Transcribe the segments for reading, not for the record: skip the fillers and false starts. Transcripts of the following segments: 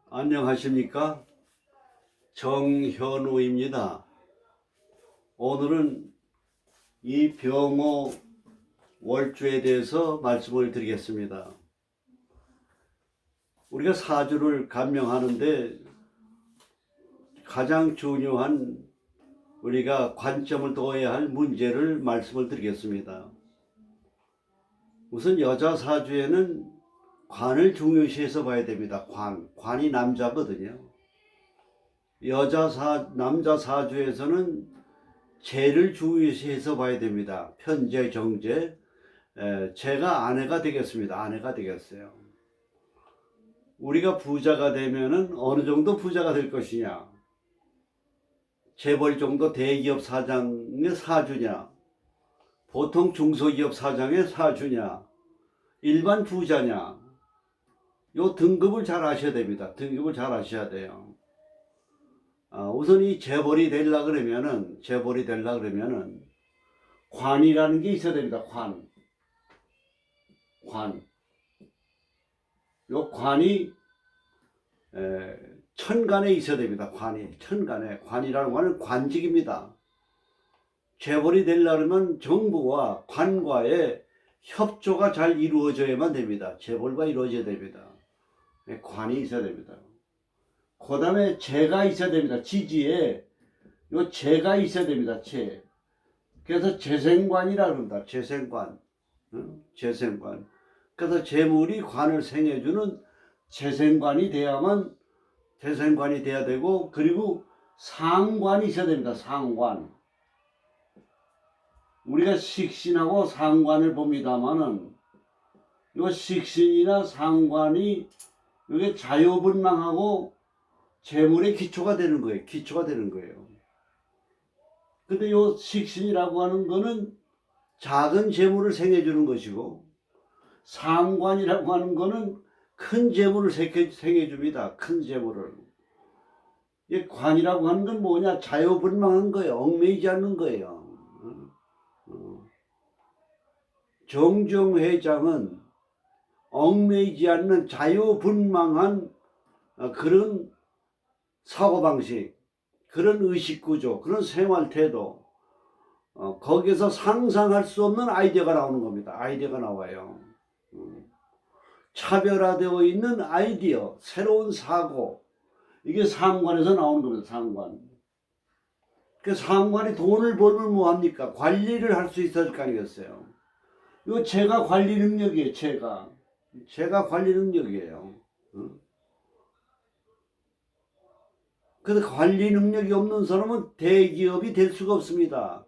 안녕하십니까? 정현우입니다. 오늘은 이 병호 월주에 대해서 말씀을 드리겠습니다. 우리가 사주를 감명하는데 가장 중요한 우리가 관점을 둬야 할 문제를 말씀을 드리겠습니다. 우선 여자 사주에는 관을 중요시해서 봐야 됩니다. 관이 남자거든요. 남자 사주에서는 재를 중요시해서 봐야 됩니다. 편재, 정재. 제가 아내가 되겠습니다. 아내가 되겠어요. 우리가 부자가 되면은 어느 정도 부자가 될 것이냐? 재벌 정도 대기업 사장의 사주냐? 보통 중소기업 사장의 사주냐? 일반 부자냐? 요 등급을 잘 아셔야 됩니다. 등급을 잘 아셔야 돼요. 우선 이 재벌이 되려고 그러면은 관이라는 게 있어야 됩니다. 관. 요 관이 천간에 있어야 됩니다. 천간에. 관이라는 거는 관직입니다. 재벌이 되려면 정부와 관과의 협조가 잘 이루어져야만 됩니다. 재벌과 이루어져야 됩니다. 관이 있어야 됩니다. 그 다음에 재가 있어야 됩니다. 지지에 요 재가 있어야 됩니다. 재. 그래서 재생관이라 그럽니다. 재생관. 재생관. 그래서 재물이 관을 생해주는 재생관이 돼야 되고, 그리고 상관이 있어야 됩니다. 상관. 우리가 식신하고 상관을 봅니다만은 요 식신이나 상관이 이게 자유분방하고 재물의 기초가 되는 거예요. 근데 요 식신이라고 하는 거는 작은 재물을 생해주는 것이고, 상관이라고 하는 거는 큰 재물을 생해줍니다. 큰 재물을. 이 관이라고 하는 건 뭐냐? 자유분방한 거예요. 얽매이지 않는 거예요. 정정회장은 얽매이지 않는 자유분방한 그런 사고방식, 그런 의식구조, 그런 생활태도, 거기에서 상상할 수 없는 아이디어가 나오는 겁니다. 아이디어가 나와요. 차별화되어 있는 아이디어, 새로운 사고, 이게 상관에서 나오는 겁니다. 상관. 그 상관이 돈을 벌면 뭐합니까? 관리를 할 수 있어야 할 거 아니겠어요? 이거 제가 관리 능력이에요. 제가 관리 능력이에요. 그래서 관리 능력이 없는 사람은 대기업이 될 수가 없습니다.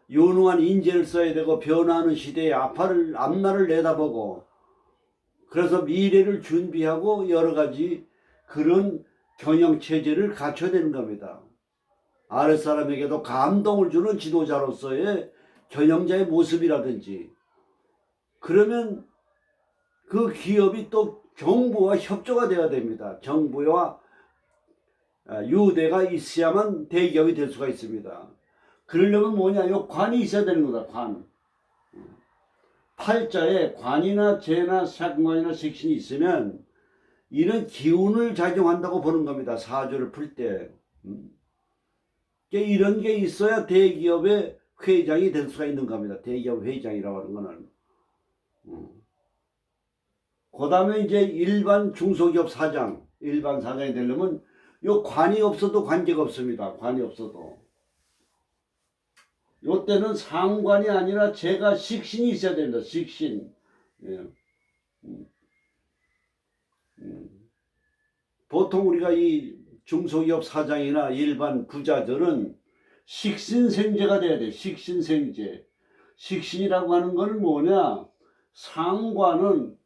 유능한 인재를 써야 되고, 변화하는 시대에 앞날을 내다보고, 그래서 미래를 준비하고 여러 가지 그런 경영체제를 갖춰야 되는 겁니다. 아랫사람에게도 감동을 주는 지도자로서의 경영자의 모습이라든지, 그러면 그 기업이 또 정부와 협조가 돼야 됩니다. 정부와 유대가 있어야만 대기업이 될 수가 있습니다. 그러려면 뭐냐? 요 관이 있어야 되는 거다. 관. 팔자에 관이나 재나 상관이나 식신이 있으면 이런 기운을 작용한다고 보는 겁니다. 사주를 풀 때. 이런 게 있어야 대기업의 회장이 될 수가 있는 겁니다. 대기업 회장이라고 하는 거는. 그 다음에 이제 일반 중소기업 일반 사장이 되려면 요 관이 없어도 관계가 없습니다. 관이 없어도. 요 때는 상관이 아니라 제가 식신이 있어야 됩니다. 식신. 예. 보통 우리가 이 중소기업 사장이나 일반 부자들은 식신생재가 돼야 돼. 식신생재. 식신이라고 하는 건 뭐냐? 상관은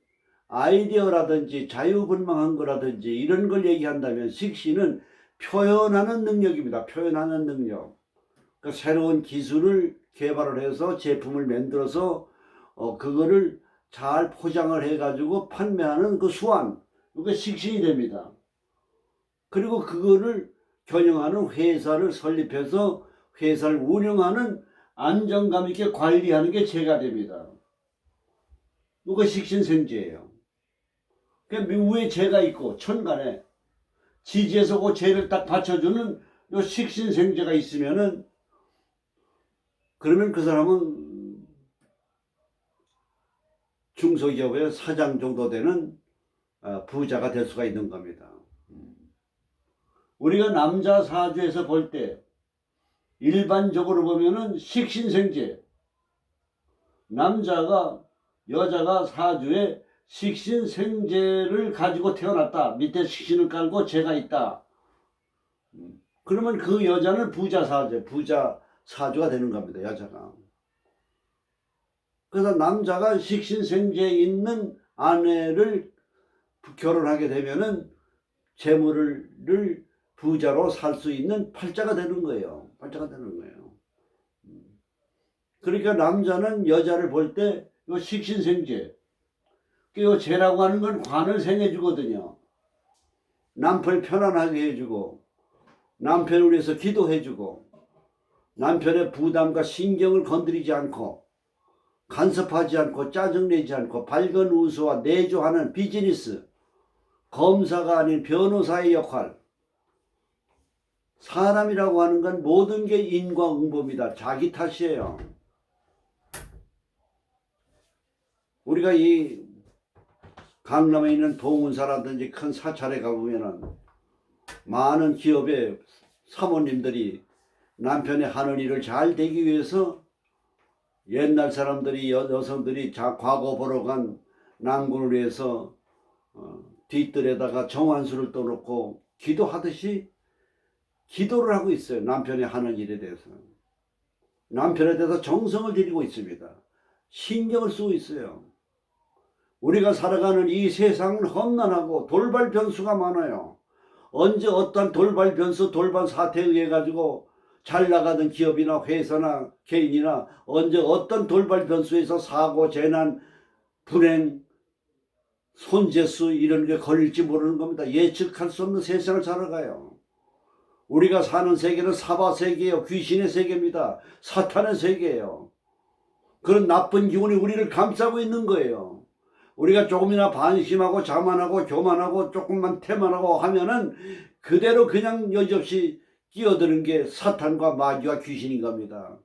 아이디어라든지 자유분방한 거라든지 이런 걸 얘기한다면, 식신은 표현하는 능력입니다. 표현하는 능력. 그러니까 새로운 기술을 개발을 해서 제품을 만들어서 그거를 잘 포장을 해가지고 판매하는 그 수완, 그게 식신이 됩니다. 그리고 그거를 경영하는 회사를 설립해서 회사를 운영하는 안정감 있게 관리하는 게 재가 됩니다. 그거 식신생재예요. 그 위에 재가 있고 천간에 지지에서 그 죄를 딱 받쳐주는 요 식신생재가 있으면은, 그러면 그 사람은 중소기업의 사장 정도 되는 부자가 될 수가 있는 겁니다. 우리가 남자 사주에서 볼 때 일반적으로 보면은 식신생재, 남자가 여자가 사주에 식신생재를 가지고 태어났다. 밑에 식신을 깔고 재가 있다. 그러면 그 여자는 부자 사주가 되는 겁니다. 여자가. 그래서 남자가 식신생재에 있는 아내를 결혼하게 되면은 재물을 부자로 살 수 있는 팔자가 되는 거예요. 팔자가 되는 거예요. 그러니까 남자는 여자를 볼 때 이 식신생재, 이 재라고 하는 건 관을 생해주거든요. 남편을 편안하게 해주고, 남편을 위해서 기도해주고, 남편의 부담과 신경을 건드리지 않고, 간섭하지 않고, 짜증내지 않고, 밝은 웃음과 내조하는 비즈니스, 검사가 아닌 변호사의 역할. 사람이라고 하는 건 모든 게 인과응보입니다. 자기 탓이에요. 우리가 이 강남에 있는 동운사라든지 큰 사찰에 가보면은 많은 기업의 사모님들이 남편의 하는 일을 잘 되기 위해서 옛날 사람들이 여성들이 과거 보러 간 낭군을 위해서 뒷뜰에다가 정환수를 떠놓고 기도하듯이 기도를 하고 있어요. 남편의 하는 일에 대해서. 남편에 대해서 정성을 들이고 있습니다. 신경을 쓰고 있어요. 우리가 살아가는 이 세상은 험난하고 돌발 변수가 많아요. 언제 어떤 돌발 변수, 돌발 사태에 의해 가지고 잘 나가던 기업이나 회사나 개인이나 언제 어떤 돌발 변수에서 사고, 재난, 불행, 손재수 이런 게 걸릴지 모르는 겁니다. 예측할 수 없는 세상을 살아가요. 우리가 사는 세계는 사바 세계예요. 귀신의 세계입니다. 사탄의 세계예요. 그런 나쁜 기운이 우리를 감싸고 있는 거예요. 우리가 조금이나 반심하고 자만하고 교만하고 조금만 태만하고 하면은 그대로 그냥 여지없이 끼어드는 게 사탄과 마귀와 귀신인 겁니다.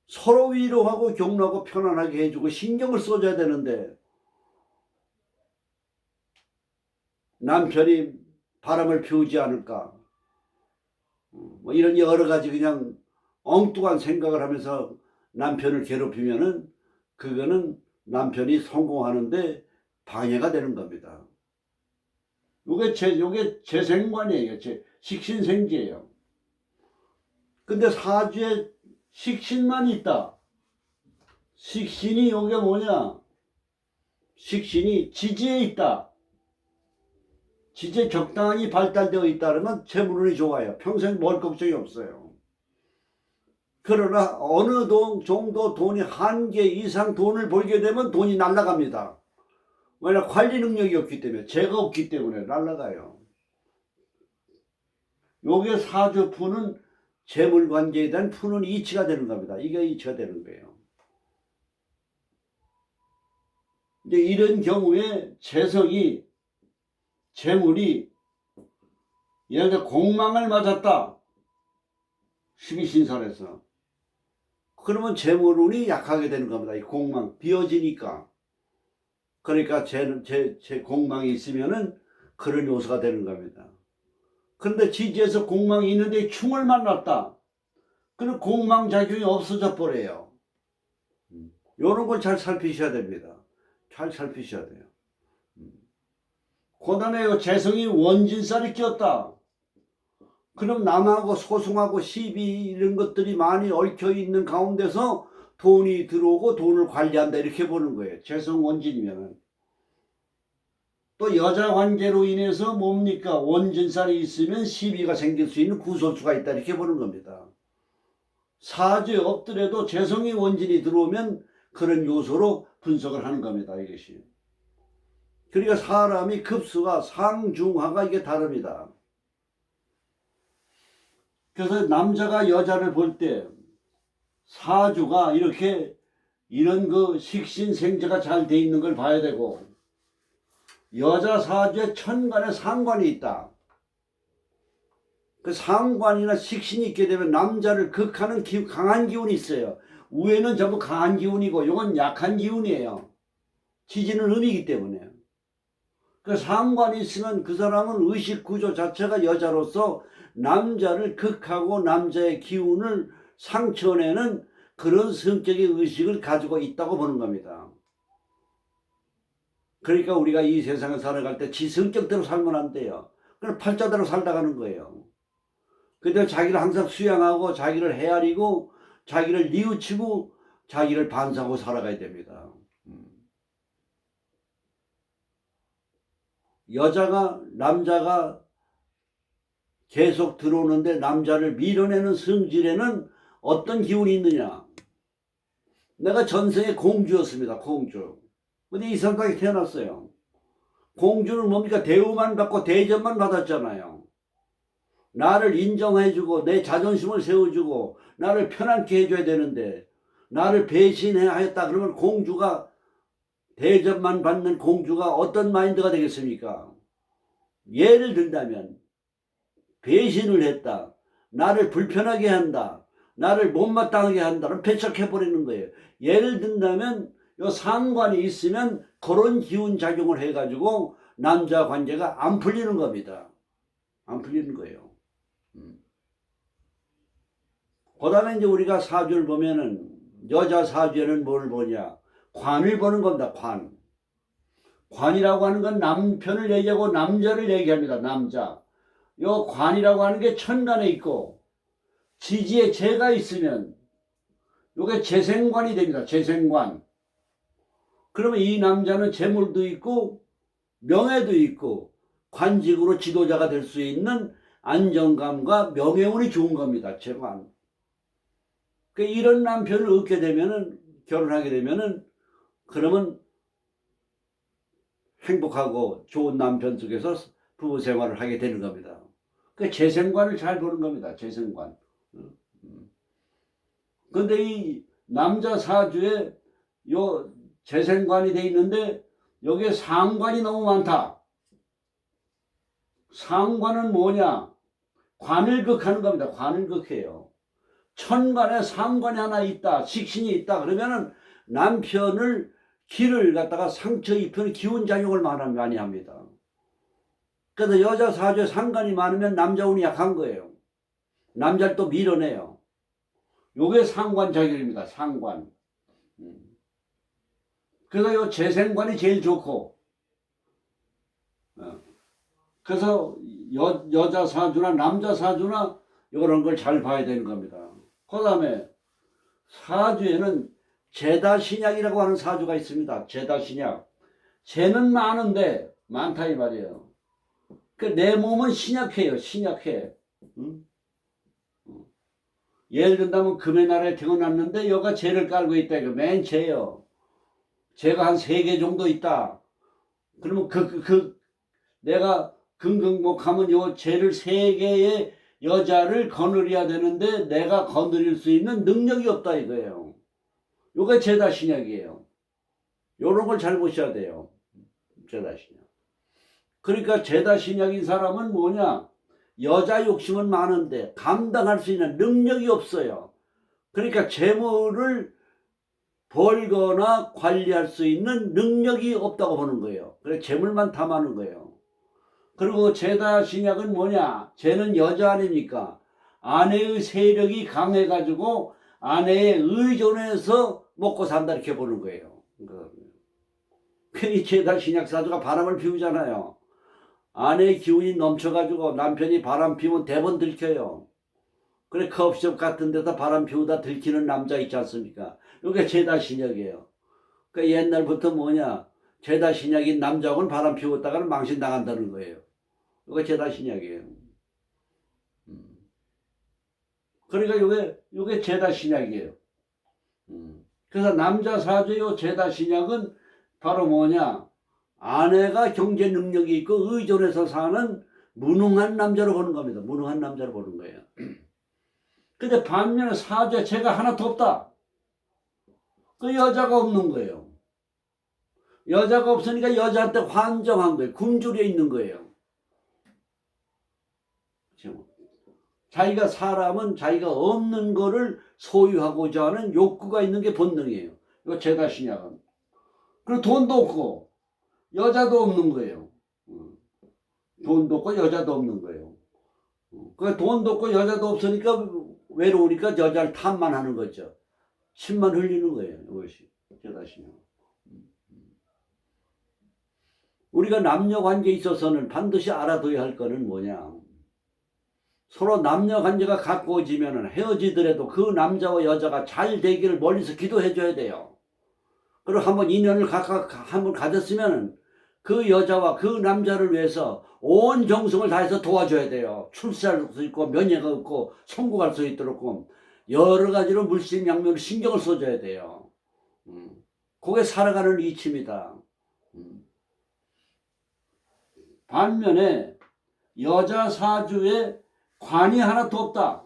서로 위로하고 격려하고 편안하게 해주고 신경을 써줘야 되는데, 남편이 바람을 피우지 않을까, 뭐 이런 여러 가지 그냥 엉뚱한 생각을 하면서 남편을 괴롭히면은 그거는 남편이 성공하는데 방해가 되는 겁니다. 요게 재생관이에요. 식신생재예요. 근데 사주에 식신만 있다. 식신이 요게 뭐냐? 식신이 지지에 있다. 지지에 적당히 발달되어 있다면 재물운이 좋아요. 평생 뭘 걱정이 없어요. 그러나 어느 정도 돈이 한계 이상 돈을 벌게 되면 돈이 날아갑니다. 왜냐, 관리 능력이 없기 때문에, 재가 없기 때문에 날아가요. 요게 사주 푸는 재물 관계에 대한 푸는 이치가 되는 겁니다. 이게 이치가 되는 거예요. 이제 이런 경우에 재성이, 재물이 예를 들어 공망을 맞았다. 12신살에서. 그러면 재물운이 약하게 되는 겁니다. 이 공망 비어지니까. 그러니까 제 공망이 있으면은 그런 요소가 되는 겁니다. 그런데 지지에서 공망이 있는데 충을 만났다. 그럼 공망작용이 없어져 버려요. 이런 걸 잘 살피셔야 됩니다. 잘 살피셔야 돼요. 그 다음에 재성이 원진살이 꼈다. 그럼 남하고 소송하고 시비 이런 것들이 많이 얽혀 있는 가운데서 돈이 들어오고 돈을 관리한다 이렇게 보는 거예요. 재성 원진이면은. 또 여자 관계로 인해서 뭡니까? 원진살이 있으면 시비가 생길 수 있는 구설수가 있다 이렇게 보는 겁니다. 사주에 없더라도 재성이 원진이 들어오면 그런 요소로 분석을 하는 겁니다. 이것이. 그러니까 사람이 급수가 상중하가 이게 다릅니다. 그래서 남자가 여자를 볼 때 사주가 이렇게 이런 그 식신생재가 잘 돼 있는 걸 봐야 되고, 여자 사주에 천간에 상관이 있다. 그 상관이나 식신이 있게 되면 남자를 극하는 강한 기운이 있어요. 위에는 전부 강한 기운이고 이건 약한 기운이에요. 지지는 음이기 때문에. 그 상관이 있으면 그 사람은 의식 구조 자체가 여자로서 남자를 극하고 남자의 기운을 상처내는 그런 성격의 의식을 가지고 있다고 보는 겁니다. 그러니까 우리가 이 세상을 살아갈 때 지 성격대로 살면 안 돼요. 그냥 팔자대로 살다 가는 거예요. 근데 자기를 항상 수양하고 자기를 헤아리고 자기를 뉘우치고 자기를 반성하고 살아가야 됩니다. 여자가 남자가 계속 들어오는데 남자를 밀어내는 성질에는 어떤 기운이 있느냐. 내가 전생에 공주였습니다. 공주. 근데 이 세상에 태어났어요. 공주는 뭡니까? 대우만 받고 대접만 받았잖아요. 나를 인정해주고 내 자존심을 세워주고 나를 편안케 해줘야 되는데 나를 배신하였다 그러면 공주가 대접만 받는 공주가 어떤 마인드가 되겠습니까? 예를 들자면 배신을 했다. 나를 불편하게 한다. 나를 못마땅하게 한다는 배척해버리는 거예요. 예를 든다면 요 상관이 있으면 그런 기운 작용을 해가지고 남자 관계가 안 풀리는 겁니다. 안 풀리는 거예요. 그 다음에 이제 우리가 사주를 보면은 여자 사주에는 뭘 보냐? 관을 보는 겁니다. 관. 관이라고 하는 건 남편을 얘기하고 남자를 얘기합니다. 남자. 요 관이라고 하는 게 천간에 있고 지지에 재가 있으면 요게 재생관이 됩니다. 재생관. 그러면 이 남자는 재물도 있고 명예도 있고 관직으로 지도자가 될 수 있는 안정감과 명예운이 좋은 겁니다. 재관. 그러니까 이런 남편을 얻게 되면은 결혼하게 되면은 그러면 행복하고 좋은 남편 속에서 부부 생활을 하게 되는 겁니다. 그 재생관을 잘 보는 겁니다. 재생관. 근데 이 남자 사주에 요 재생관이 돼 있는데 여기에 상관이 너무 많다. 상관은 뭐냐? 관을 극하는 겁니다. 관을 극해요. 천간에 상관이 하나 있다. 식신이 있다. 그러면은 남편을 기를 갖다가 상처 입히는 기운작용을 많이 합니다. 그래서 여자 사주에 상관이 많으면 남자 운이 약한 거예요. 남자를 또 밀어내요. 요게 상관작용입니다. 상관. 그래서 요 재생관이 제일 좋고, 그래서 여자 사주나 남자 사주나 이런 걸 잘 봐야 되는 겁니다. 그 다음에 사주에는 제다신약이라고 하는 사주가 있습니다. 제다신약. 재는 많은데 많다 이 말이에요. 내 몸은 신약해요. 신약해. 응? 예를 든다면 금의 나라에 태어났는데 여가 재를 깔고 있다. 이거 맨 재요. 재가 한 3개 정도 있다. 그러면 내가 긍긍목하면 요 재를 3개의 여자를 거느려야 되는데 내가 거느릴 수 있는 능력이 없다 이거예요. 요게 제다신약이에요. 요런 걸 잘 보셔야 돼요. 제다신약. 그러니까 제다신약인 사람은 뭐냐? 여자 욕심은 많은데 감당할 수 있는 능력이 없어요. 그러니까 재물을 벌거나 관리할 수 있는 능력이 없다고 보는 거예요. 그래서 재물만 탐하는 거예요. 그리고 제다신약은 뭐냐? 쟤는 여자 아닙니까? 아내의 세력이 강해가지고 아내에 의존해서 먹고 산다 이렇게 보는 거예요. 괜히 제다신약 사주가 바람을 피우잖아요. 아내의 기운이 넘쳐가지고 남편이 바람 피우면 대번 들켜요. 그래 커피숍 같은 데서 바람 피우다 들키는 남자 있지 않습니까? 이게 제다신약이에요. 그러니까 옛날부터 뭐냐? 제다신약인 남자하고는 바람 피웠다가는 망신당한다는 거예요. 이게 제다신약이에요. 그러니까 이게 제다신약이에요. 그래서 남자 사주의 제다신약은 바로 뭐냐? 아내가 경제 능력이 있고 의존해서 사는 무능한 남자로 보는 겁니다. 무능한 남자로 보는 거예요. 근데 반면에 사주에 재가 하나도 없다. 그 여자가 없는 거예요. 여자가 없으니까 여자한테 환정한 거예요. 굶주려 있는 거예요. 자기가 사람은 자기가 없는 거를 소유하고자 하는 욕구가 있는 게 본능이에요. 이거 죄다 신약은. 그리고 돈도 없고 여자도 없는 거예요. 돈도 없고 여자도 없는 거예요. 그 돈도 없고 여자도 없으니까 외로우니까 여자를 탐만 하는 거죠. 침만 흘리는 거예요. 이것이 죄다 신약. 우리가 남녀 관계에 있어서는 반드시 알아둬야 할 거는 뭐냐? 서로 남녀 관계가 가까워지면 헤어지더라도 그 남자와 여자가 잘 되기를 멀리서 기도해 줘야 돼요. 그리고 한번 인연을 한번 가졌으면 그 여자와 그 남자를 위해서 온 정성을 다해서 도와줘야 돼요. 출세할 수 있고 명예가 있고 성공할 수 있도록 여러 가지로 물심양면으로 신경을 써줘야 돼요. 그게 살아가는 이치입니다. 반면에 여자 사주에 관이 하나도 없다.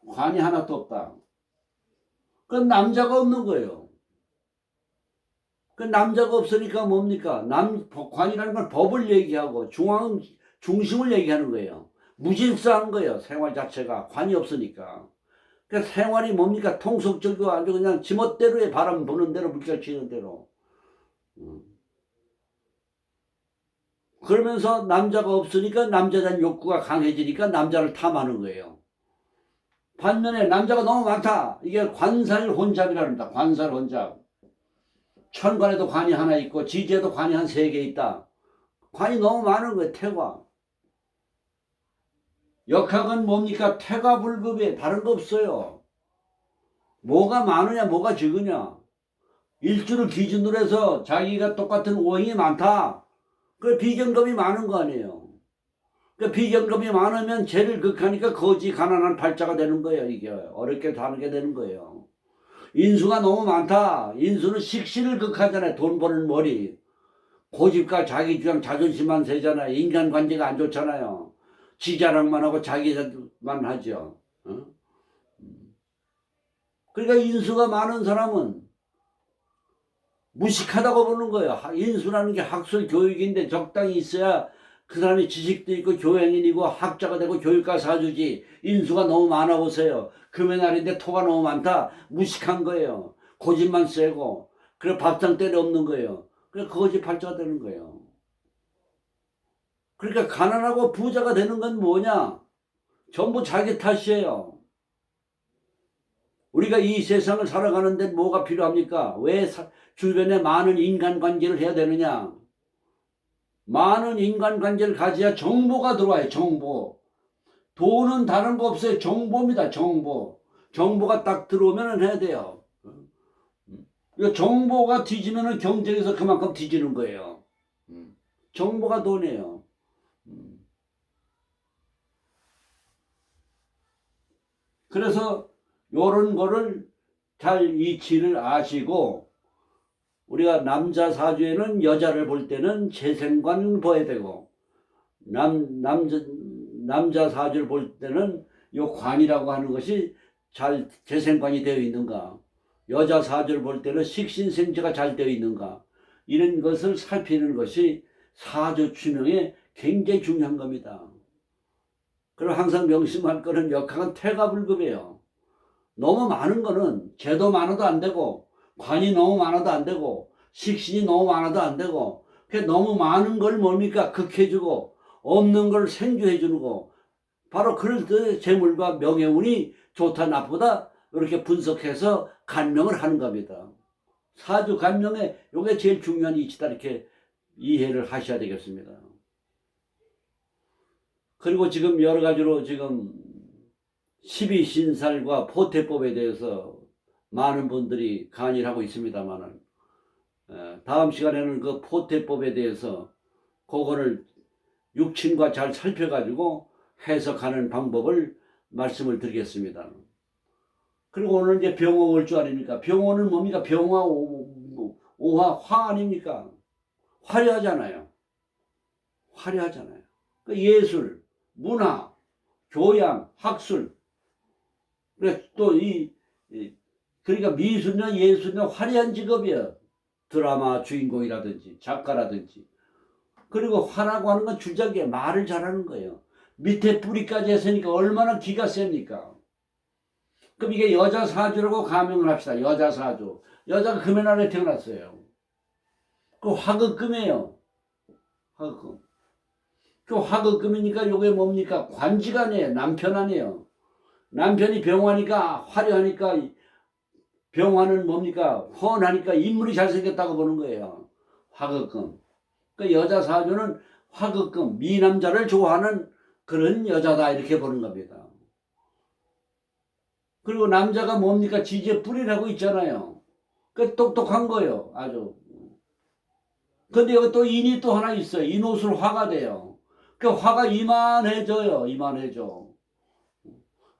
관이 하나도 없다. 그건 남자가 없는 거예요. 그 남자가 없으니까 뭡니까? 관이라는 건 법을 얘기하고 중심을 얘기하는 거예요. 무질서한 거예요. 생활 자체가 관이 없으니까. 그러니까 생활이 뭡니까? 통속적이고 아주 그냥 지멋대로의 바람 부는 대로 물결 치는 대로. 그러면서 남자가 없으니까 남자에 대한 욕구가 강해지니까 남자를 탐하는 거예요. 반면에 남자가 너무 많다. 이게 관살혼잡이랍니다. 관살혼잡. 천관에도 관이 하나 있고 지지에도 관이 한 3개 있다. 관이 너무 많은 거예요. 태과. 역학은 뭡니까? 태과불급이에요. 다른 거 없어요. 뭐가 많으냐 뭐가 적으냐. 일주를 기준으로 해서 자기가 똑같은 오행이 많다. 그 비경금이 많은 거 아니에요. 그 비경금이 많으면 죄를 극하니까 거지 가난한 팔자가 되는 거예요. 이게 어렵게 사는 되는 거예요. 인수가 너무 많다. 인수는 식신을 극하잖아요. 돈 버는 머리. 고집과 자기 주장 자존심만 세잖아요. 인간관계가 안 좋잖아요. 지 자랑만 하고 자기만 하죠. 그러니까 인수가 많은 사람은 무식하다고 보는 거예요. 인수라는 게 학술 교육인데 적당히 있어야 그 사람이 지식도 있고 교양인이고 학자가 되고 교육가 사주지. 인수가 너무 많아 보세요. 금의 날인데 토가 너무 많다. 무식한 거예요. 고집만 세고 그래 밥상 때려 없는 거예요. 그래 거짓 팔자가 되는 거예요. 그러니까 가난하고 부자가 되는 건 뭐냐? 전부 자기 탓이에요. 우리가 이 세상을 살아가는데 뭐가 필요합니까? 왜 주변에 많은 인간관계를 해야 되느냐? 많은 인간관계를 가져야 정보가 들어와요. 정보. 돈은 다른 거 없어요. 정보입니다. 정보. 정보가 딱 들어오면 해야 돼요. 정보가 뒤지면 경쟁에서 그만큼 뒤지는 거예요. 정보가 돈이에요. 그래서 요런 거를 잘 이치를 아시고 우리가 남자 사주에는 여자를 볼 때는 재생관을 봐야 되고 남자 사주를 볼 때는 요 관이라고 하는 것이 잘 재생관이 되어 있는가, 여자 사주를 볼 때는 식신생재가 잘 되어 있는가, 이런 것을 살피는 것이 사주 추명에 굉장히 중요한 겁니다. 그리고 항상 명심할 거는 역학은 태가불급이에요. 너무 많은 거는 재도 많아도 안 되고 관이 너무 많아도 안 되고 식신이 너무 많아도 안 되고, 너무 많은 걸 뭡니까? 극해주고 없는 걸 생주해주는 거. 바로 그럴 때 재물과 명예운이 좋다 나쁘다 이렇게 분석해서 간명을 하는 겁니다. 사주 간명에 이게 제일 중요한 이치다 이렇게 이해를 하셔야 되겠습니다. 그리고 지금 여러 가지로 지금 12신살과 포태법에 대해서 많은 분들이 강의를 하고 있습니다만은 다음 시간에는 그 포태법에 대해서 그거를 육친과 잘 살펴가지고 해석하는 방법을 말씀을 드리겠습니다. 그리고 오늘 이제 병화 올 줄 아닙니까? 병화는 뭡니까? 병화 오화 화 아닙니까? 화려하잖아요. 화려하잖아요. 예술, 문화, 교양, 학술. 그래 또 그러니까 미술이나 예술이나 화려한 직업이에요. 드라마 주인공이라든지 작가라든지. 그리고 화라고 하는 건 주작이에요. 말을 잘하는 거예요. 밑에 뿌리까지 했으니까 얼마나 기가 셉니까? 그럼 이게 여자 사주라고 가명을 합시다. 여자 사주. 여자가 금의 날에 태어났어요. 그 화극금이에요. 화극금. 그 화극금이니까 요게 뭡니까? 관지가 아니에요. 남편 아니에요. 남편이 병화니까 화려하니까 병화는 뭡니까? 훤하니까 인물이 잘생겼다고 보는 거예요. 화극금. 그 여자 사주는 화극금, 미남자를 좋아하는 그런 여자다 이렇게 보는 겁니다. 그리고 남자가 뭡니까? 지지에 뿌리라고 있잖아요. 그 똑똑한 거예요. 아주. 근데 여기 또 인이 또 하나 있어요. 인옷으로 화가 돼요. 그 화가 이만해져요. 이만해져.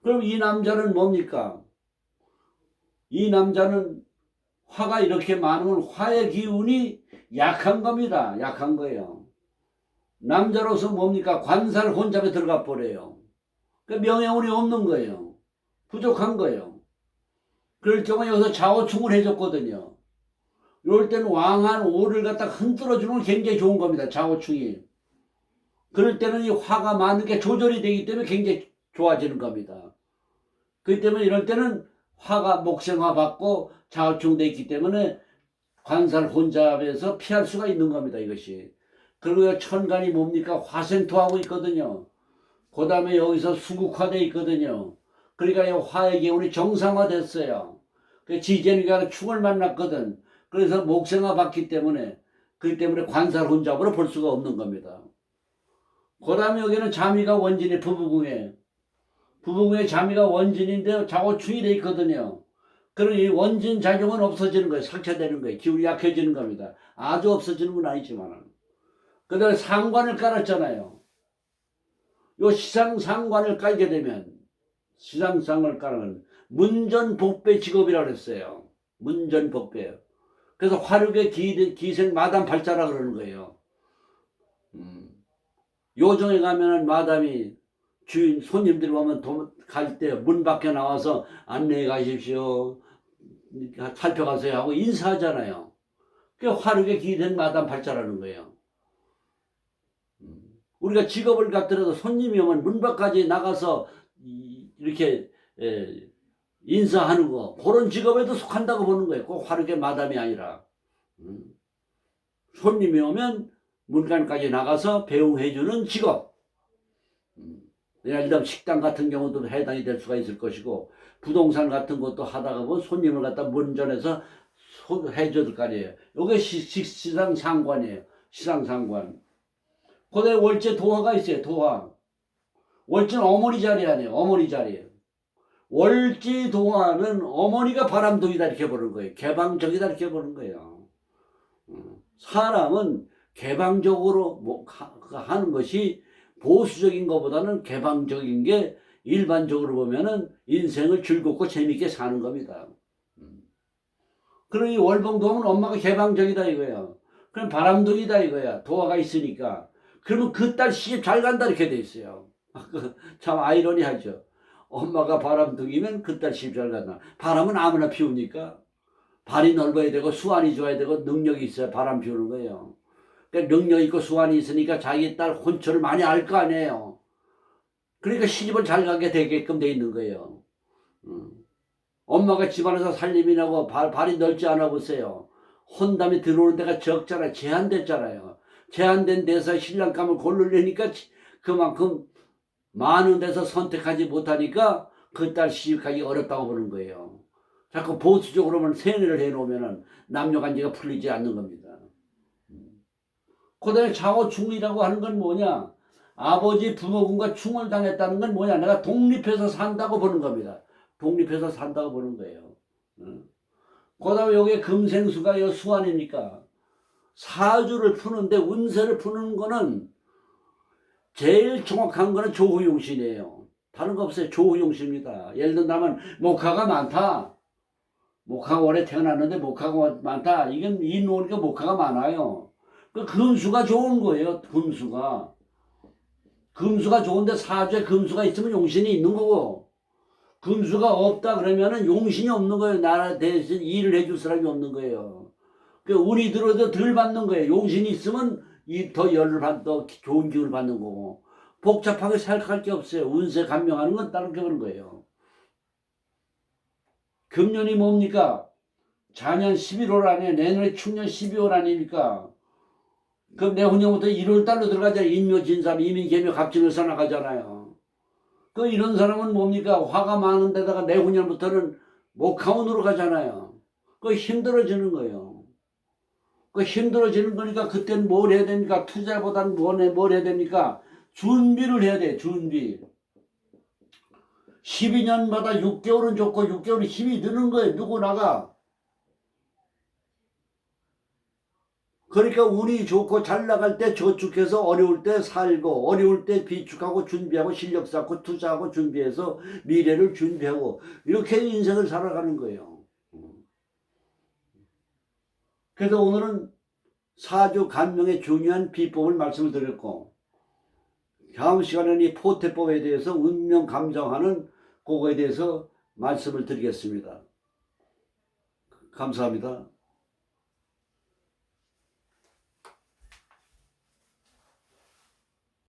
그럼 이 남자는 뭡니까? 이 남자는 화가 이렇게 많으면 화의 기운이 약한 겁니다. 약한 거예요. 남자로서 뭡니까? 관살 혼잡에 들어가 버려요. 그 명예운이 없는 거예요. 부족한 거예요. 그럴 경우에 여기서 좌우충을 해줬거든요. 이럴 때는 왕한 오를 갖다 흔들어주는 건 굉장히 좋은 겁니다. 좌우충이. 그럴 때는 이 화가 많은 게 조절이 되기 때문에 굉장히 좋아지는 겁니다. 그렇기 때문에 이럴 때는 화가 목생화 받고 좌우충돼 있기 때문에 관살 혼잡에서 피할 수가 있는 겁니다. 이것이. 그리고 천간이 뭡니까? 화생토하고 있거든요. 그 다음에 여기서 수국화돼 있거든요. 그러니까 이 화의 기운이 정상화됐어요. 그 지재니가 충을 만났거든. 그래서 목생화 받기 때문에 그렇기 때문에 관살 혼잡으로 볼 수가 없는 겁니다. 그 다음에 여기는 자미가 원진이 부부궁에 자미가 원진인데 좌우충이 돼 있거든요. 그럼 이 원진 작용은 없어지는 거예요. 상처되는 거예요. 기운이 약해지는 겁니다. 아주 없어지는 건 아니지만. 그 다음에 상관을 깔았잖아요. 요 시상상관을 깔게 되면 시상상관을 깔으면 문전복배 직업이라고 그랬어요. 문전복배요. 그래서 화력의 기생 마담 발자라 그러는 거예요. 요정에 가면은 마담이 주인 손님들이 오면 갈 때 문 밖에 나와서 안내해 가십시오. 살펴가세요 하고 인사하잖아요. 그게 화력의 기생 마담 발자라는 거예요. 우리가 직업을 갖더라도 손님이 오면 문 밖까지 나가서 이렇게 인사하는 거 그런 직업에도 속한다고 보는 거예요. 꼭 화력의 마담이 아니라. 손님이 오면 문간까지 나가서 배웅해주는 직업. 예를 들면 식당 같은 경우도 해당이 될 수가 있을 것이고 부동산 같은 것도 하다가 보면 손님을 갖다 문전에서 해줘야 될 거 아니에요. 이게 시상상관이에요. 시상상관. 그다음에 월제 도화가 있어요. 도화. 월제는 어머니 자리 아니에요. 어머니 자리예요. 월지 도화는 어머니가 바람둥이다 이렇게 보는 거예요. 개방적이다 이렇게 보는 거예요. 사람은 개방적으로 하는 것이 보수적인 것보다는 개방적인 게 일반적으로 보면은 인생을 즐겁고 재밌게 사는 겁니다. 그러니 월봉도하면 엄마가 개방적이다 이거예요. 그럼 바람둥이다 이거야. 도화가 있으니까. 그러면 그 딸 시집 잘 간다 이렇게 돼 있어요. 참 아이러니하죠. 엄마가 바람둥이면 그 딸 시집 잘 간다. 바람은 아무나 피우니까 발이 넓어야 되고 수완이 좋아야 되고 능력이 있어야 바람 피우는 거예요. 그러니까 능력 있고 수완이 있으니까 자기 딸 혼처를 많이 알 거 아니에요. 그러니까 시집을 잘 가게 되게끔 돼 있는 거예요. 엄마가 집안에서 살림이 나고 발이 넓지 않아 보세요. 혼담이 들어오는 데가 적잖아요. 제한됐잖아요. 제한된 데서 신랑감을 고르려니까 그만큼 많은 데서 선택하지 못하니까 그 딸 시집 가기 어렵다고 보는 거예요. 자꾸 보수적으로만 세뇌를 해놓으면 남녀관계가 풀리지 않는 겁니다. 그 다음에 좌우충이라고 하는 건 뭐냐? 아버지 부모군과 충을 당했다는 건 뭐냐? 내가 독립해서 산다고 보는 겁니다. 독립해서 산다고 보는 거예요. 그 다음에 여기에 금생수가 요 수완이니까 사주를 푸는데 운세를 푸는 거는 제일 정확한 거는 조후용신이에요. 다른 거 없어요. 조후용신입니다. 예를 들면 목화가 많다. 목화가 올해 태어났는데 목화가 많다. 이건 인오니까 목화가 많아요. 그 금수가 좋은 거예요. 금수가. 금수가 좋은데 사주에 금수가 있으면 용신이 있는 거고 금수가 없다 그러면은 용신이 없는 거예요. 나라 대신 일을 해줄 사람이 없는 거예요. 그 운이 들어도 덜 받는 거예요. 용신이 있으면 이 더 열을 더 좋은 기운을 받는 거고, 복잡하게 생각할 게 없어요. 운세 감명하는 건 다른 게 그런 거예요. 금년이 뭡니까? 자년 11월 안에 내년에 충년 12월 아닙니까? 그럼 내후년부터 1월 달로 들어가잖아요. 인묘진삼, 이민개묘, 갑진을서 나가잖아요. 그 이런 사람은 뭡니까? 화가 많은 데다가 내후년부터는 목화운으로 가잖아요. 그 힘들어지는 거예요. 그 힘들어지는 거니까 그때는 뭘 해야 됩니까? 투자보다는 뭘 해야 됩니까? 준비를 해야 돼. 준비. 12년마다 6개월은 좋고 6개월은 힘이 드는 거예요. 누구나가. 그러니까 운이 좋고 잘 나갈 때 저축해서 어려울 때 살고, 어려울 때 비축하고 준비하고 실력 쌓고 투자하고 준비해서 미래를 준비하고, 이렇게 인생을 살아가는 거예요. 그래서 오늘은 사주 간명의 중요한 비법을 말씀을 드렸고, 다음 시간에는 이 포태법에 대해서 운명 감정하는 그거에 대해서 말씀을 드리겠습니다. 감사합니다.